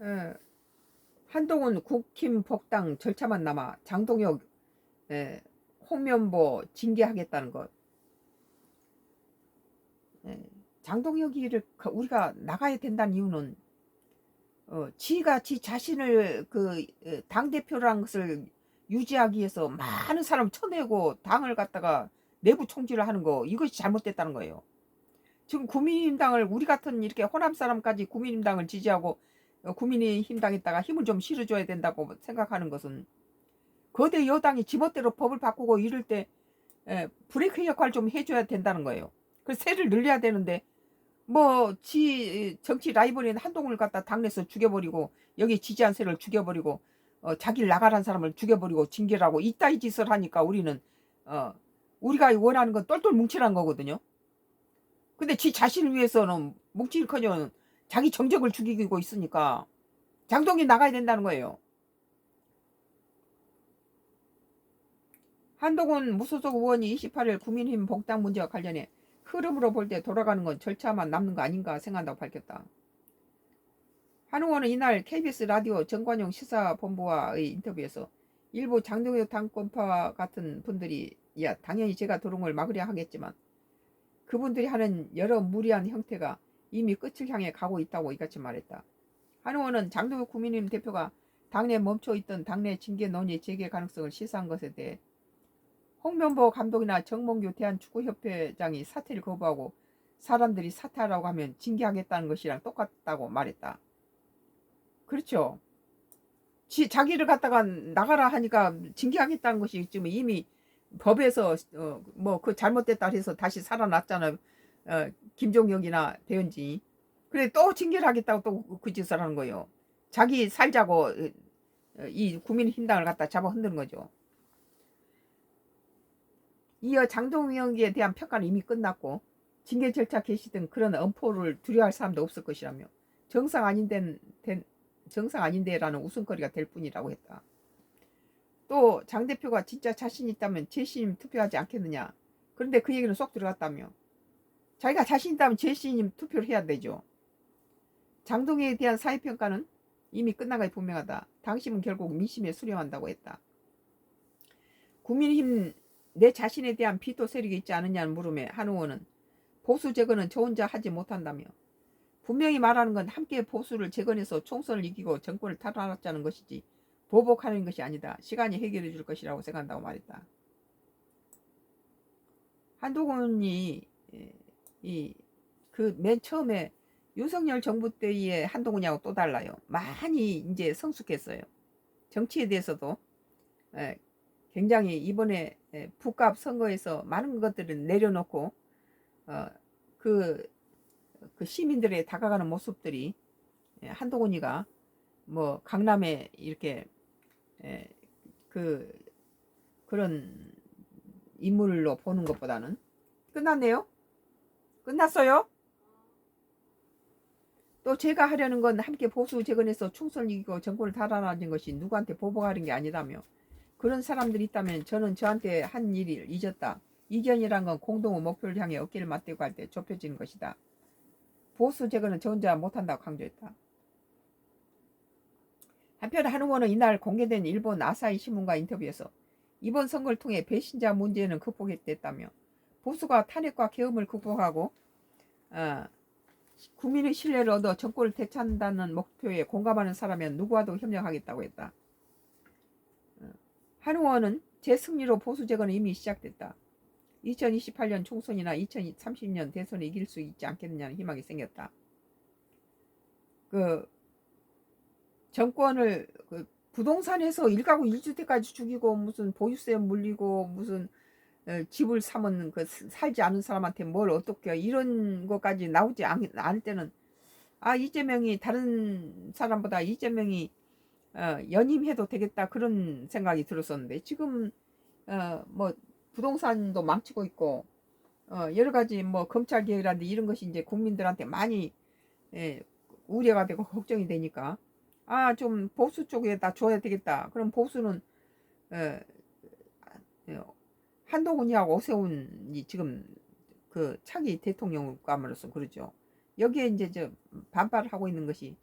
에, 한동훈 국힘 복당 절차만 남아 장동혁 에, 홍명보 징계하겠다는 것. 에, 장동혁이를 우리가 나가야 된다는 이유는 지가 지 자신을 그 당대표라는 것을 유지하기 위해서 많은 사람 쳐내고 당을 갖다가 내부 총질을 하는 거, 이것이 잘못됐다는 거예요. 지금 국민의힘당을, 우리 같은 이렇게 호남 사람까지 국민의힘당을 지지하고 국민의힘당에다가 힘을 좀 실어줘야 된다고 생각하는 것은, 거대 여당이 지멋대로 법을 바꾸고 이럴 때 브레이크 역할 좀 해줘야 된다는 거예요. 그래서 세를 늘려야 되는데, 뭐 지 정치 라이벌인 한동훈을 갖다 당내에서 죽여버리고, 여기 지지한 세를 죽여버리고, 자기를 나가란 사람을 죽여버리고 징계를 하고 이따위 짓을 하니까 우리는 어, 우리가 원하는 건 똘똘 뭉치라는 거거든요. 근데 지 자신을 위해서는 뭉칠커녕 자기 정적을 죽이고 있으니까 장동이 나가야 된다는 거예요. 한동훈 무소속 의원이 28일 국민힘 복당 문제와 관련해 흐름으로 볼 때 돌아가는 건 절차만 남는 거 아닌가 생각한다고 밝혔다. 한 의원은 이날 KBS 라디오 정관용 시사본부와의 인터뷰에서 일부 장동혁 당권파 같은 분들이, 야 당연히 제가 도롱을 막으려 하겠지만 그분들이 하는 여러 무리한 형태가 이미 끝을 향해 가고 있다고 이같이 말했다. 한 의원은 장동혁 국민의힘 대표가 당내 멈춰있던 당내 징계 논의 재개 가능성을 시사한 것에 대해 홍명보 감독이나 정몽규 대한축구협회장이 사퇴를 거부하고 사람들이 사퇴하라고 하면 징계하겠다는 것이랑 똑같다고 말했다. 그렇죠. 자기를 갖다가 나가라 하니까 징계하겠다는 것이 지금 이미 법에서 뭐 그 잘못됐다 해서 다시 살아났잖아요. 김종혁이나 배현진이. 그래 또 징계를 하겠다고 또 그 짓을 하는 거예요. 자기 살자고 이 국민힘당을 갖다 잡아 흔드는 거죠. 이어 장동혁에 대한 평가는 이미 끝났고 징계 절차 개시 등 그런 엄포를 두려워할 사람도 없을 것이라며 정상 아닌데 정상 아닌데라는 웃음거리가 될 뿐이라고 했다. 또 장 대표가 진짜 자신 있다면 재신임 투표하지 않겠느냐. 그런데 그 얘기는 쏙 들어갔다며. 자기가 자신 있다면 재신임 투표를 해야 되죠. 장동혁에 대한 사회평가는 이미 끝난 것이 분명하다. 당신은 결국 민심에 수렴한다고 했다. 국민의힘 내 자신에 대한 비토 세력이 있지 않느냐는 물음에 한 의원은 보수 재건은 저 혼자 하지 못한다며, 분명히 말하는 건 함께 보수를 재건해서 총선을 이기고 정권을 탈환하자는 것이지 보복하는 것이 아니다. 시간이 해결해 줄 것이라고 생각한다고 말했다. 한동훈이 그 맨 처음에 윤석열 정부 때의 한동훈이하고 또 달라요. 많이 이제 성숙했어요. 정치에 대해서도 굉장히 이번에 북값 선거에서 많은 것들을 내려놓고 그, 그 시민들의 다가가는 모습들이, 한동훈이가 뭐 강남에 이렇게 그 그런 인물로 보는 것보다는. 끝났네요. 끝났어요. 또 제가 하려는 건 함께 보수 재건해서 총선을 이기고 정권을 달아나는 것이 누구한테 보복하는 게 아니라며, 그런 사람들이 있다면 저는 저한테 한 일을 잊었다. 이견이란 건 공동의 목표를 향해 어깨를 맞대고 할 때 좁혀지는 것이다. 보수 재건은 저 혼자 못한다고 강조했다. 한편 한 의원은 이날 공개된 일본 아사히 신문과 인터뷰에서 이번 선거를 통해 배신자 문제는 극복했다며, 보수가 탄핵과 계엄을 극복하고 국민의 신뢰를 얻어 정권을 되찾는다는 목표에 공감하는 사람이면 누구와도 협력하겠다고 했다. 한 의원은 제 승리로 보수 재건은 이미 시작됐다. 2028년 총선이나 2030년 대선을 이길 수 있지 않겠느냐는 희망이 생겼다. 그 정권을 부동산에서 1가구 1주택까지 죽이고 무슨 보유세 물리고 무슨 집을 사면 그 살지 않은 사람한테 뭘 어떻게 이런 것까지 나오지 않을 때는, 이재명이 다른 사람보다 이재명이 연임해도 되겠다 그런 생각이 들었었는데, 지금 뭐 부동산도 망치고 있고 여러 가지 뭐 검찰 개혁이라든지 이런 것이 이제 국민들한테 많이 우려가 되고 걱정이 되니까 좀 보수 쪽에다 줘야 되겠다. 그럼 보수는 에, 한동훈이하고 오세훈이 지금 그 차기 대통령감으로서 그러죠. 여기에 이제 저 반발을 하고 있는 것이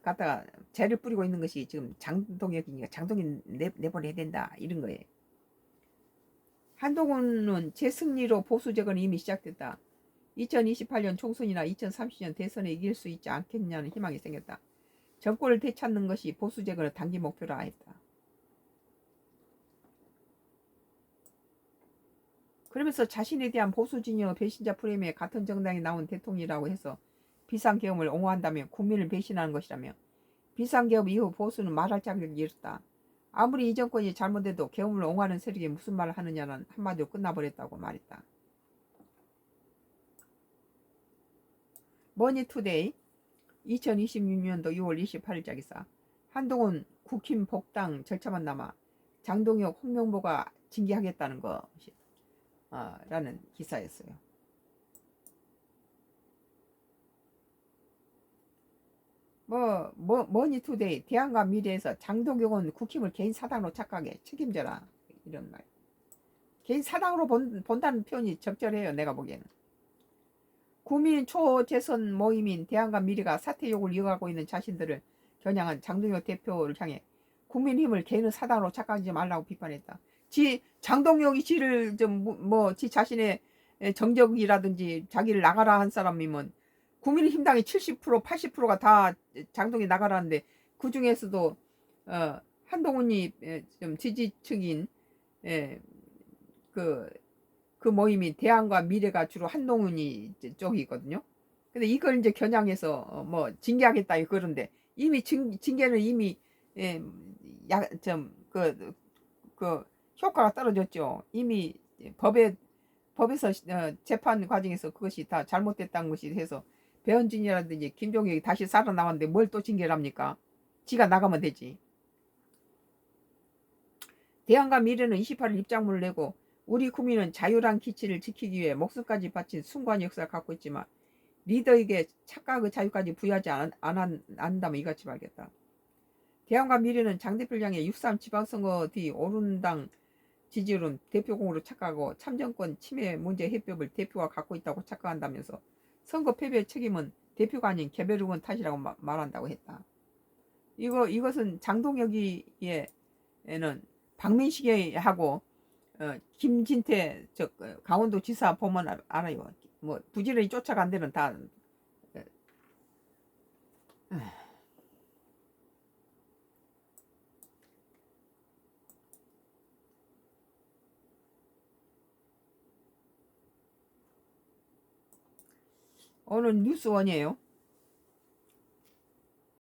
갖다가 죄를 뿌리고 있는 것이 지금 장동혁이니까 장동혁 내보내야 된다 이런 거예요. 한동훈은 재승리로 보수 재건이 이미 시작됐다. 2028년 총선이나 2030년 대선에 이길 수 있지 않겠냐는 희망이 생겼다. 정권을 되찾는 것이 보수 재건의 단기 목표라 했다. 그러면서 자신에 대한 보수 진영 배신자 프레임에 같은 정당이 나온 대통령이라고 해서 비상계엄을 옹호한다며 국민을 배신하는 것이라며 비상계엄 이후 보수는 말할 자격을 잃었다. 아무리 이 정권이 잘못해도 계엄을 옹호하는 세력이 무슨 말을 하느냐는 한마디로 끝나버렸다고 말했다. 머니투데이 2026년도 6월 28일자 기사. 한동훈 국힘 복당 절차만 남아 장동혁 홍명보가 징계하겠다는 것이 라는 기사였어요. 머니투데이 대안과 미래에서 장동혁은 국힘을 개인 사당으로 착각해 책임져라 이런 말. 개인 사당으로 본다는 표현이 적절해요. 내가 보기에는. 국민 초재선 모임인 대안과 미래가 사퇴 요구를 이어가고 있는 자신들을 겨냥한 장동혁 대표를 향해 국민힘을 개인의 사당으로 착각하지 말라고 비판했다. 장동혁이 지를 지 자신의 정적이라든지 자기를 나가라 한 사람이면 국민의힘당이 70% 80%가 다 장동이 나가라는데 그 중에서도 한동훈이 좀 지지층인 그 모임이 대안과 미래가 주로 한동훈이 쪽이거든요. 근데 이걸 이제 겨냥해서 징계하겠다 그런데 이미 징계는 이미 그 효과가 떨어졌죠. 이미 법에서 재판 과정에서 그것이 다 잘못됐다는 것이 해서 배현진이라든지 김종혁이 다시 살아나왔는데 뭘 또 징계를 합니까? 지가 나가면 되지. 대안과 미래는 28일 입장문을 내고 우리 국민은 자유란 기치를 지키기 위해 목숨까지 바친 숭고한 역사를 갖고 있지만 리더에게 착각의 자유까지 부여하지 않는다면 이같이 말겠다. 대안과 미래는 장 대표를 향해 6.3 지방선거 뒤 오른당 지지율은 대표공으로 착각하고 참정권 침해 문제 해법을 대표가 갖고 있다고 착각한다면서 선거 패배의 책임은 대표가 아닌 개별 의원 탓이라고 말한다고 했다. 이것은 장동혁이에는 박민식하고 김진태 강원도 지사 보면 알아요. 부지런히 쫓아간 데는 다 오늘 뉴스원이에요.